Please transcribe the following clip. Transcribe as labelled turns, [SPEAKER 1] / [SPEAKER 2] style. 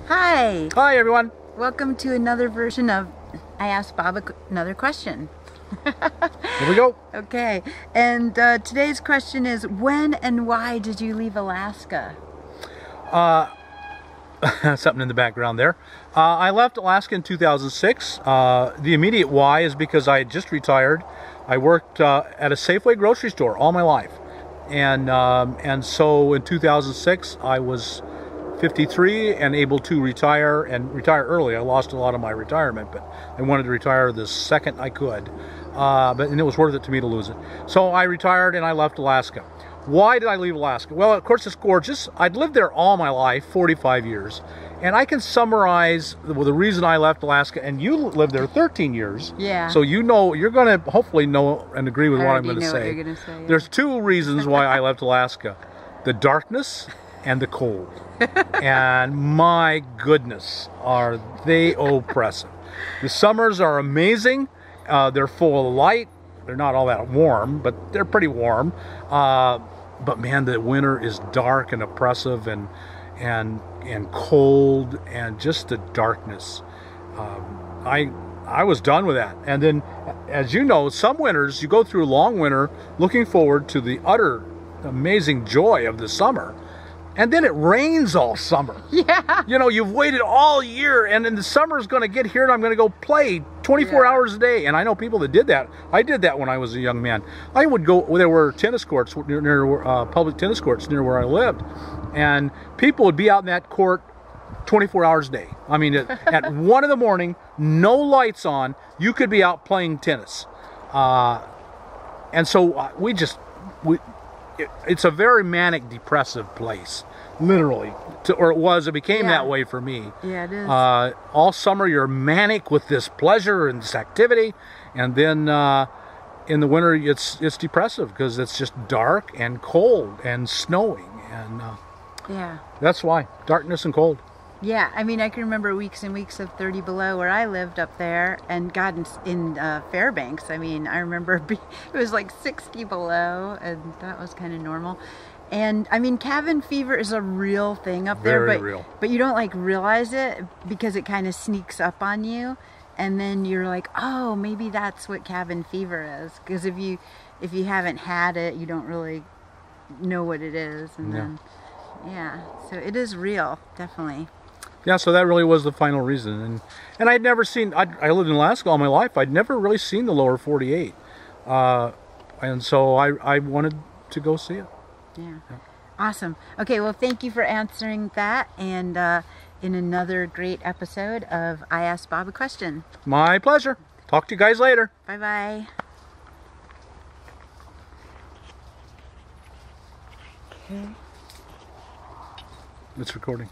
[SPEAKER 1] Hi.
[SPEAKER 2] Hi, everyone.
[SPEAKER 1] Welcome to another version of I Asked Bob Another Question.
[SPEAKER 2] Here we go.
[SPEAKER 1] Okay, and today's question is, when and why did you leave Alaska?
[SPEAKER 2] Something in the background there. I left Alaska in 2006. The immediate why is because I had just retired. I worked at a Safeway grocery store all my life. And so in 2006, I was 53 and able to retire early. I lost a lot of my retirement, but I wanted to retire the second I could. And it was worth it to me to lose it. So I retired and I left Alaska. Why did I leave Alaska? Well, of course, it's gorgeous. I'd lived there all my life, 45 years. And I can summarize the reason I left Alaska, and you lived there 13 years.
[SPEAKER 1] Yeah.
[SPEAKER 2] So you know, you're going to hopefully know and agree with what I'm going to say.
[SPEAKER 1] What you're gonna say, yeah.
[SPEAKER 2] There's two reasons why I left Alaska: the darkness and the cold. And my goodness, are they oppressive. The summers are amazing. They're full of light. They're not all that warm, but they're pretty warm. But man, the winter is dark and oppressive and cold, and just the darkness. I was done with that. And then, as you know, some winters you go through a long winter looking forward to the utter amazing joy of the summer, and then it rains all summer.
[SPEAKER 1] Yeah.
[SPEAKER 2] You know, you've waited all year, and then the summer's going to get here, and I'm going to go play 24 hours a day. And I know people that did that. I did that when I was a young man. I would go, there were tennis courts near public tennis courts near where I lived, and people would be out in that court 24 hours a day. I mean, at 1 in the morning, no lights on, you could be out playing tennis. And so it's a very manic, depressive place, literally. It became that way for me.
[SPEAKER 1] Yeah, it is.
[SPEAKER 2] All summer you're manic with this pleasure and this activity, and then in the winter it's depressive because it's just dark and cold and snowing, and
[SPEAKER 1] yeah,
[SPEAKER 2] that's why, darkness and cold.
[SPEAKER 1] Yeah, I mean, I can remember weeks and weeks of 30 below where I lived up there, and God, in Fairbanks, I mean, I remember it was like 60 below, and that was kind of normal. And I mean, cabin fever is a real thing up there,
[SPEAKER 2] Very real.
[SPEAKER 1] But you don't like realize it because it kind of sneaks up on you, and then you're like, oh, maybe that's what cabin fever is. Because if you haven't had it, you don't really know what it is, and then so it is real, definitely.
[SPEAKER 2] Yeah, so that really was the final reason. And I'd never seen, I lived in Alaska all my life, I'd never really seen the lower 48. And so I wanted to go see it.
[SPEAKER 1] Yeah. Awesome. Okay, well, thank you for answering that, and in another great episode of I Asked Bob a Question.
[SPEAKER 2] My pleasure. Talk to you guys later.
[SPEAKER 1] Bye-bye.
[SPEAKER 2] Okay. It's recording.